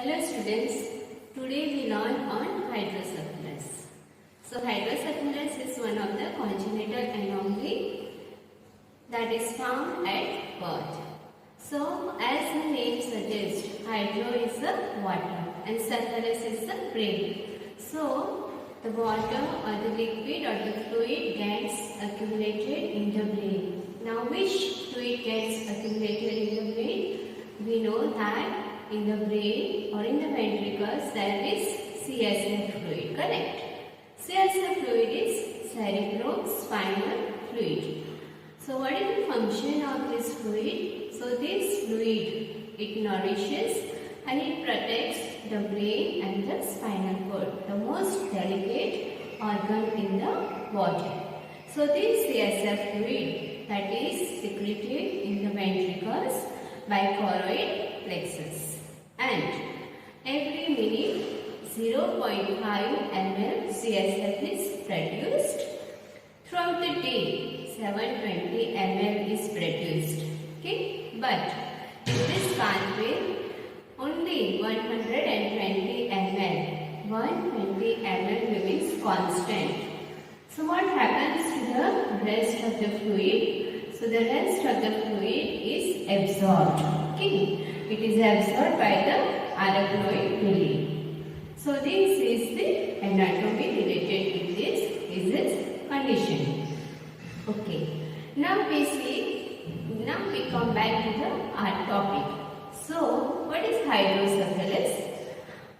Hello students, today we learn on hydrocephalus. So hydrocephalus is one of the congenital anomaly that is found at birth. So as the name suggests, hydro is the water and cephalus is the brain. So the water or the liquid or the fluid gets accumulated in the brain. Now which fluid gets accumulated in the brain? We know that in the brain or in the ventricles there is CSF fluid, correct? CSF fluid is cerebrospinal fluid. So what is the function of this fluid? So this fluid, it nourishes and it protects the brain and the spinal cord, the most delicate organ in the body. So this CSF fluid that is secreted in the ventricles by choroid plexus. And every minute 0.5 ml CSF is produced. Throughout the day 720 ml is produced. Okay, but in this pathway only 120 ml. 120 ml remains constant. So what happens to the rest of the fluid? So the rest of the fluid is absorbed. Okay. It is absorbed by the arachnoid villi. So this is the anatomy related with this disease condition. Okay. Now we come back to our topic. So what is hydrocephalus?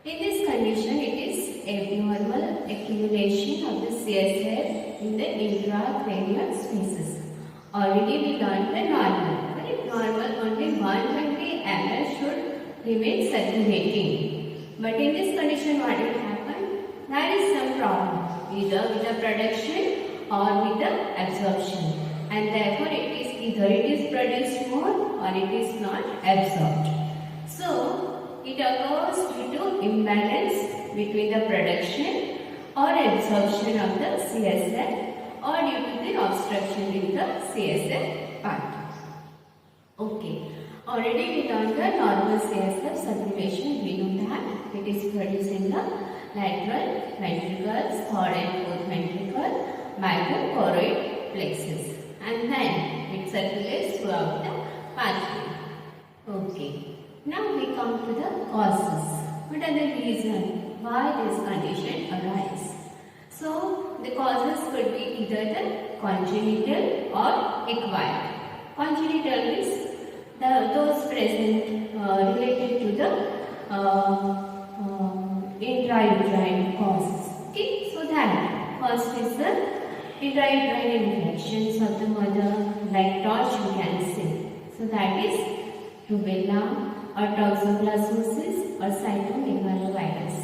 In this condition it is abnormal accumulation of the CSF in the intracranial spaces. Already we learned the normal. Normal only 120 ml should remain circulating. But in this condition what will happen? There is some problem either with the production or with the absorption. And therefore either it is produced more or it is not absorbed. So it occurs due to imbalance between the production or absorption of the CSF or due to the obstruction in the CSF part. Okay, already we learned the normal CSF circulation. We know that it is produced in the lateral ventricles, third and fourth ventricle by the choroid plexus, and then it circulates throughout the pathway. Okay, now we come to the causes. What are the reasons why this condition arises? So the causes could be either the congenital or acquired. Congenital is those present related to the intrauterine causes. Okay, so that first is the intrauterine infections of the mother, like torch we can say. So that is rubella or toxoplasmosis or cytomegalovirus.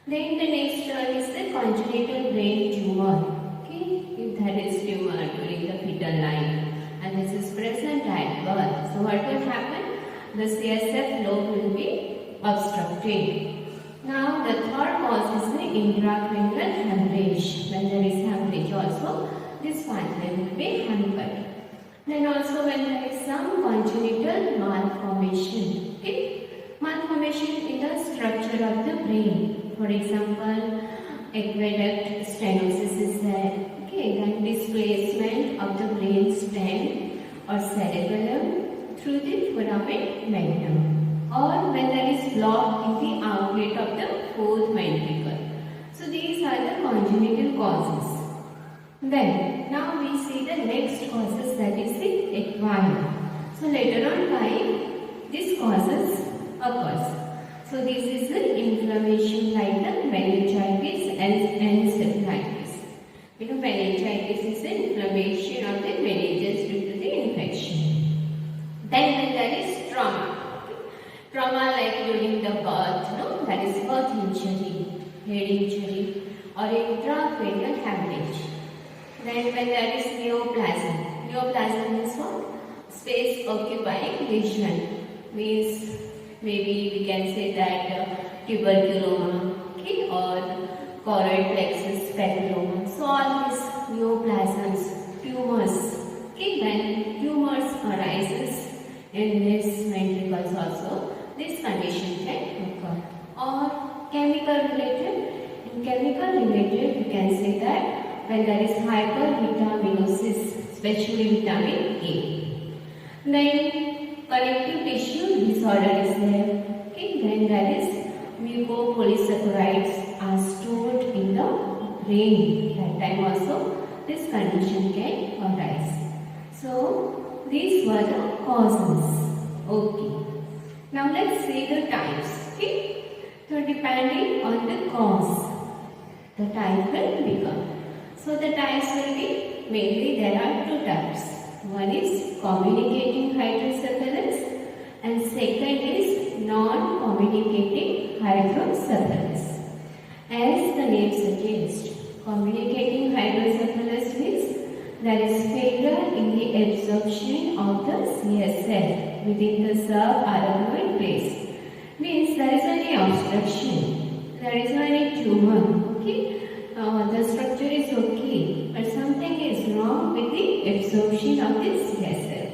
Then the next term is the congenital brain tumor. Okay, if there is tumor during the fetal line and this is present at birth. So what will happen? The CSF lobe will be obstructed. Now the third cause is the intracranial hemorrhage. When there is hemorrhage also, this pathway will be hampered. Then also when there is some congenital malformation. Okay? Malformation in the structure of the brain. For example, aqueduct stenosis is there. Okay, then displacement of the brain stem or cerebellum through the foramen magnum, or when there is block in the outlet of the fourth ventricle. So these are the congenital causes. Then now we see the next causes, that is the acquired. So later on why this causes occurs. So this is the inflammation like the meningitis and encephalitis. You know, meningitis is the inflammation of the meninges due to the infection. Then when there is trauma. Trauma like during the birth, no? That is birth injury, head injury or intracranial hemorrhage. Then when there is neoplasm. Neoplasm is what? Space occupying lesion. Means maybe we can say that tuberculoma, okay, or choroid plexus papilloma. So all these neoplasms, tumors. Okay, when tumors arises in these ventricles also, this condition can occur. or chemical related. In chemical related, you can say that when there is hypervitaminosis, especially vitamin A. Then connective tissue disorder is there. Okay, then there is mucopolysaccharides are stored in the brain. That time also this condition can arise. So these were the causes. Okay. Now let's see the types. Okay. So depending on the cause, the type will become. So the types will be, mainly there are two types. One is communicating hydrocephalus and second is non-communicating hydrocephalus. As the name suggests, communicating hydrocephalus means there is failure in the absorption of the CSF within the subarachnoid place. Means there is any obstruction, there is any tumor, okay? The structure is okay, but something is wrong with the absorption of this CSF.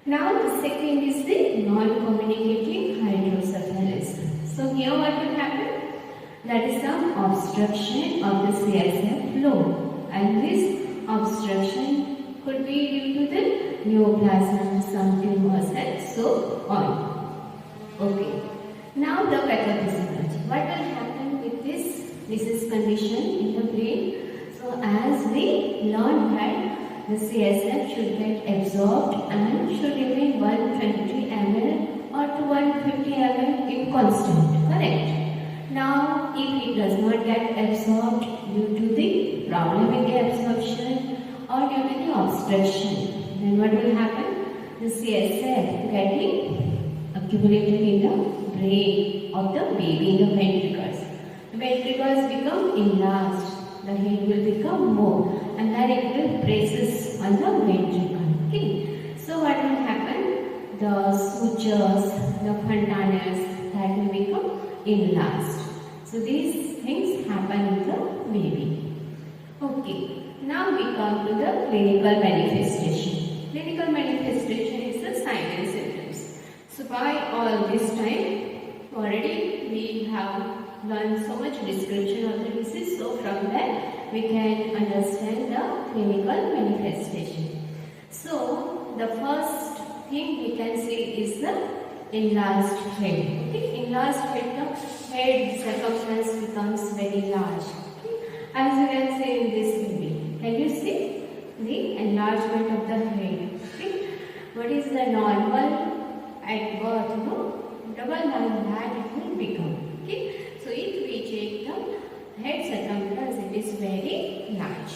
Now the second is the non-communicating hydrocephalus. So here what will happen? That is some obstruction of the CSF flow, and this obstruction could be due to the neoplasm, some tumors and so on. Okay. Now the pathophysiology. What will happen with this disease condition in the brain? So as we learned that the CSF should get absorbed and should remain 120 ml or to 150 ml in constant, correct? Now if it does not get absorbed due to the problem in the absorption or due to the obstruction, then what will happen? The CSF getting accumulated in the brain of the baby, in the ventricles. The ventricles become enlarged, the head will become more, and then it will presses on the ventricle. Okay. So what will happen? The sutures, the fontanelles, that will become enlarged. So these things happen in the baby. Okay. Now we come to the clinical manifestation. Clinical manifestation is the sign and symptoms. So by all this time, already we have learned so much description of the disease. So from that we can understand the clinical manifestation. So the first thing we can see is the enlarged head. Okay, enlarged head, the head circumference becomes very large. Okay. As you can see in this baby, can you see the enlargement of the head? Okay. What is the normal at birth? No, double than that it will become. Okay. So if we check the head circumference, it is very large.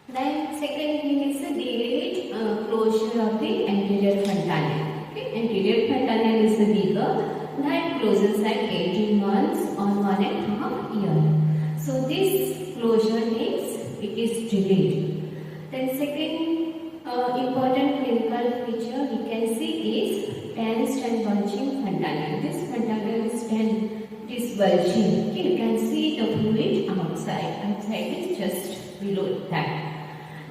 Then second thing is the delayed closure of the anterior fontanelle. Okay. Anterior fontanelle is the bigger, that closes at 18 months or 1.5 years. So this closure means it is delayed. Then second important clinical feature we can see is tensed and bulging fontanelle. This fontanelle is tensed, it is bulging. Okay, you can see the fluid outside. Outside is just below that.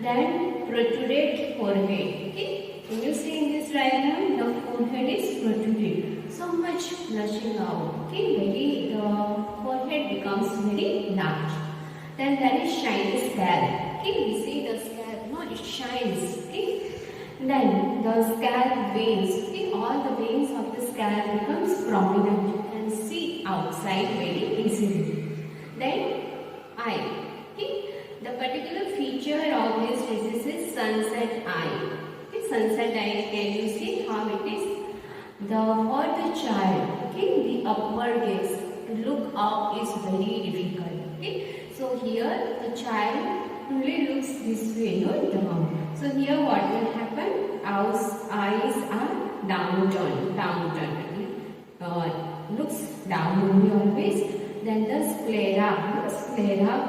Then protruded forehead. Okay, can you see in this diagram? The forehead is protruded. So much blushing out. Okay, the forehead becomes very large. Then there is shiny scalp. Okay, we see the scalp. No, it shines. Okay. Then the scalp veins. Okay, all the veins of the scalp becomes prominent. You can see outside very easily. Then eye. Okay. The particular feature of this disease is sunset eye. Okay, sunset eye, can you see how it is? For the child, okay, the upward gaze, to look up is very difficult. Okay, so here the child only looks this way, no, down. So here what will happen? Our eyes are downturned. Looks down only always. Then the sclera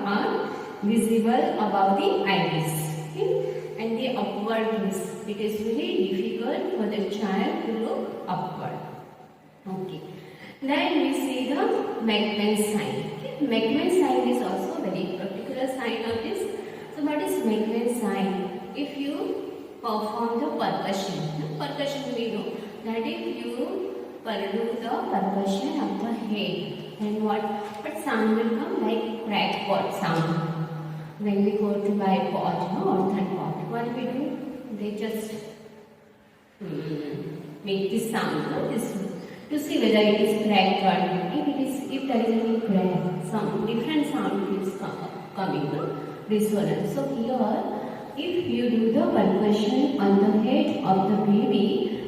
are visible above the iris. Okay? And the upward gaze, it is very difficult for the child to look upward. Okay. Then we see the Menkman sign. Okay. Menkman sign is also a very particular sign of this. So what is Menkman sign? If you perform the percussion we know that if you pursue the percussion of the head. And what sound will come? Like crackpot sound. When we go to buy pot, no, earthen pot, what we do? They just make this sound, no, this to see whether it is cracked or not. If there is any crack, some different sound is coming, no, resonance. So here, if you do the percussion on the head of the baby,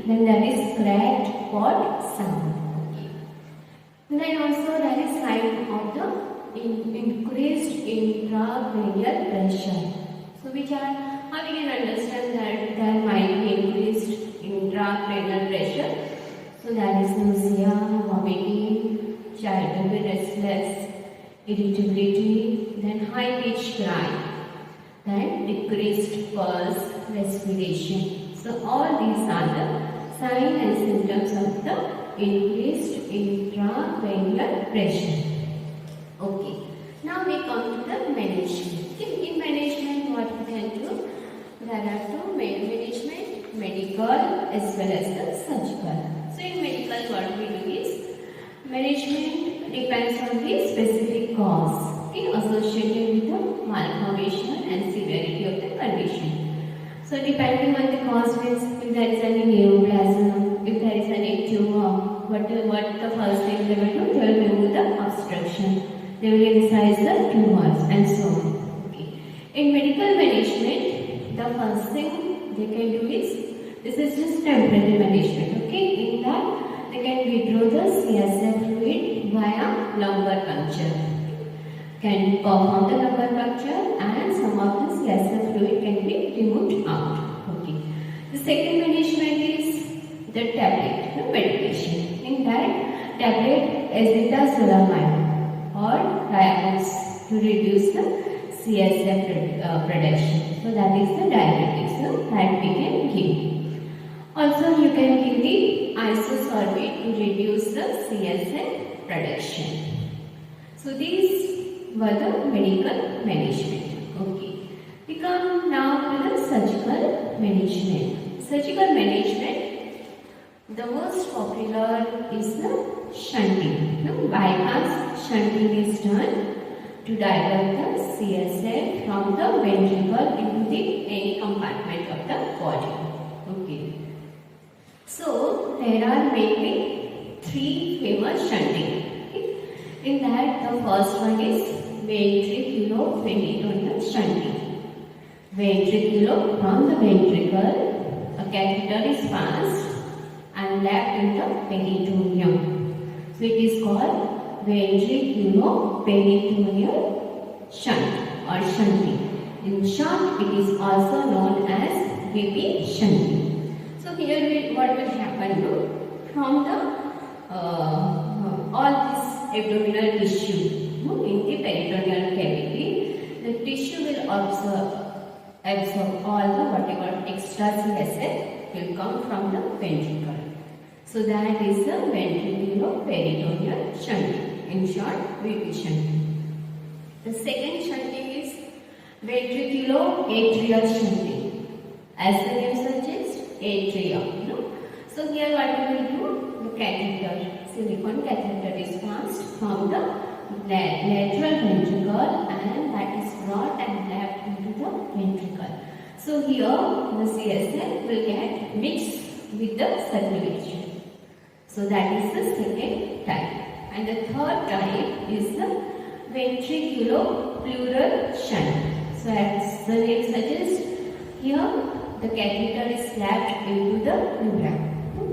then there is cracked pot sound. Okay. Then also there is sign of the increased intracranial pressure. So which are, how we can understand that there might be increased intracranial pressure. So there is nausea, vomiting, child will be restless, irritability, then high pitched cry, then decreased pulse, respiration. So all these are the signs and symptoms of the increased intracranial pressure. Okay. Now we come to the management. In management, what we can do? There are two main management, medical as well as the surgical. So in medical, what we do is management depends on the specific cause, okay, associated with the malformation and severity of the condition. So depending on the cause means if there is any neoplasm, if there is any tumor, what the first thing they will do? They will remove the obstruction. They will incise the tumors and so on. Okay. In medical management, the first thing they can do is, this is just temporary management. Okay. In that, they can withdraw the CSF fluid via lumbar puncture. Can perform the lumbar puncture and some of the CSF fluid can be removed out. Okay. The second management is the tablet, the medication. In that, tablet acetazolamide or Diamox to reduce the CSF production. So that is the diuretics, so that we can give. Also you can give the isosorbate to reduce the CSF production. So these were the medical management. Okay. We come now to the surgical management. Surgical management, the most popular is the shunting. Bypass shunting is done to divert the CSF from the ventricle into any compartment of the body. Okay. So there are mainly three famous shunting. Okay. In that, the first one is ventriculoperitoneal shunting. Ventriculo, from the ventricle, a catheter is passed and left in the peritoneum. So it is called ventriculoperitoneal shunt or shunting. In short, it is also known as VP shunting. So here what will happen? From the all this abdominal tissue in the peritoneal cavity, the tissue will absorb all the whatever extra CSF will come from the ventricle. So that is the ventriculoperitoneal shunting. In short, VP shunting. The second shunting is ventriculoatrial shunting. As the name suggests, atria. So here what we will do? The catheter, silicone catheter is passed from the lateral ventricle and that is brought and left into the ventricle. So here the CSF will get mixed with the circulation. So that is the second type. And the third type is the ventriculopleural shunt. So as the name suggests, here the catheter is slapped into the pleura.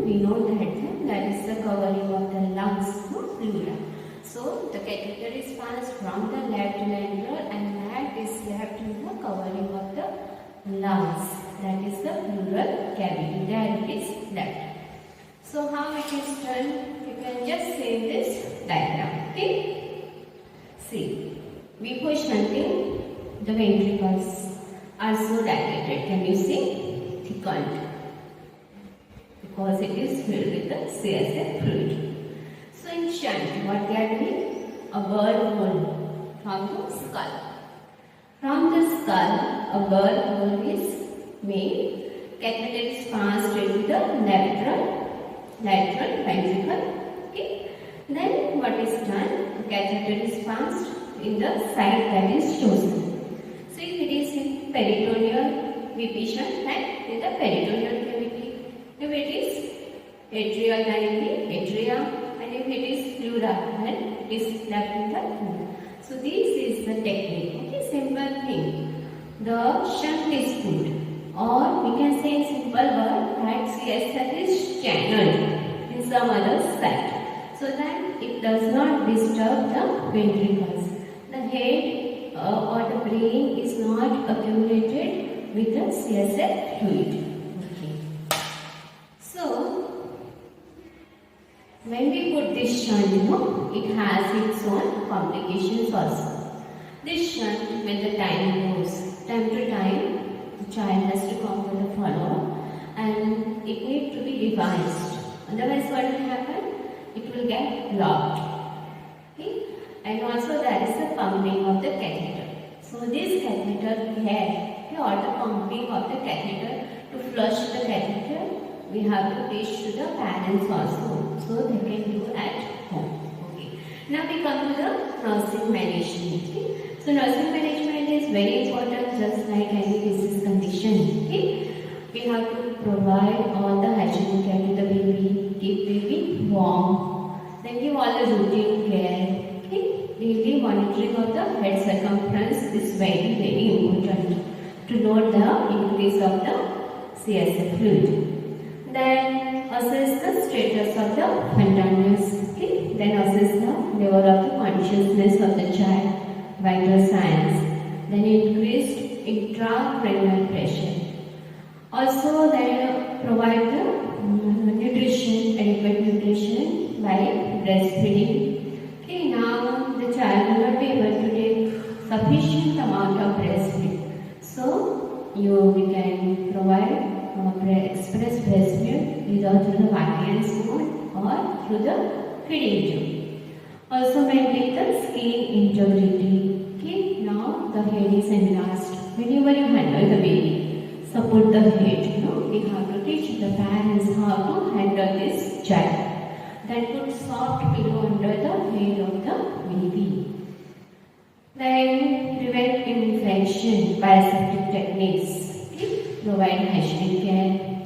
We know that is the covering of the lungs, pleura. So the catheter is passed from the left ventricle and that is slapped in the covering of the lungs. That is the pleural cavity. There it is left. So how it is done? You can just see this diagram. Okay. See, before shunting, the ventricles are so dilated. Can you see? Thickened. Because it is filled with the CSF fluid. So in shunt, what they are doing? A burr hole from the skull. From the skull, a burr hole is made. Catheter is passed into the lateral lateral ventricle. Okay. Then what is done? The catheter is passed in the site that is chosen. So if it is in peritoneal, we patient and in the peritoneal cavity. If it is atrial, then in the atria, and if it is pleura, then it is left in the pleura. So this is the technique. Okay, simple thing. The shunt is put, or we can say in simple word that CSF is channeled in some other site, so that it does not disturb the ventricles. The head or the brain is not accumulated with the CSF fluid. Okay. So when we put this shunt, it has its own complications also. This shunt, when the time goes, time to time, the child has to come for the follow-up and it needs to be revised. Otherwise, what will happen? It will get blocked. Okay? And also there is the pumping of the catheter. So this catheter here, or the pumping of the catheter to flush the catheter, we have to teach to the parents also, so they can do at home. Okay. Now we come to the nursing management. Okay. So nursing management is very important, just like any disease condition. Okay. We have to provide all the hygienic care to the baby, keep baby warm, then give all the routine care. Okay. Daily monitoring of the head circumference is very important to note the increase of the CSF fluid. Then assess the status of the fundamentals. Okay. Then assess the level of the consciousness of the child, vital signs. Then increased intracranial pressure. Also, they provide the nutrition, adequate nutrition by breastfeeding. Okay. Now the child will not be able to take sufficient amount of breast milk. So we can provide express breast milk either through the Vatican spoon or through the feeding tube. Also maintain the skin integrity. Okay, now the head is enlarged. Whenever you handle the baby, support the head. We have to teach the parents how to handle this child. Then put soft pillow under the head of the baby. Then prevent infection by aseptic techniques. Provide hygienic care,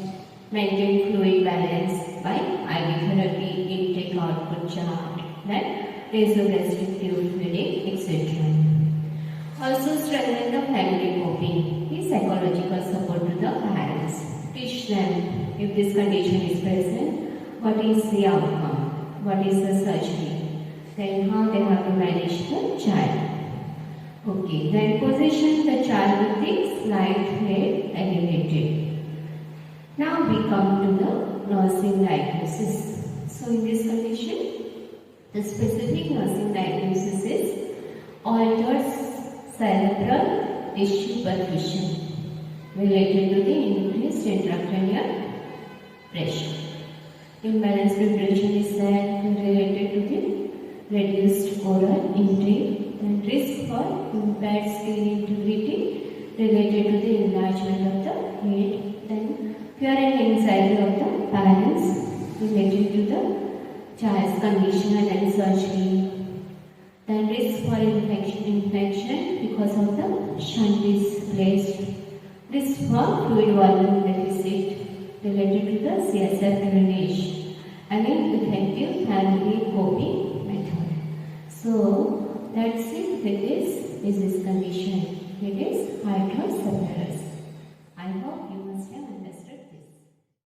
maintain fluid balance by IV therapy, intake output chart, then vasogastric tube feeding, etc. Also strengthen the family coping, psychological support to the parents. Teach them if this condition is present, what is the outcome, what is the surgery, then how they have to manage the child. Okay, then position the child with the slight head elevated. Now we come to the nursing diagnosis. So in this condition, the specific nursing diagnosis is altered cerebral tissue perfusion related to the increased intracranial pressure. Imbalanced nutrition is there related to the reduced oral intake. Then risk for impaired skin integrity related to the enlargement of the head. Then fear and anxiety of the parents related to the child's condition and surgery. Then risk for infection because of the shunt is placed. Risk for fluid volume deficit related to the CSF drainage and ineffective family coping method. So that's it with this disease condition. It is hydrocephalus.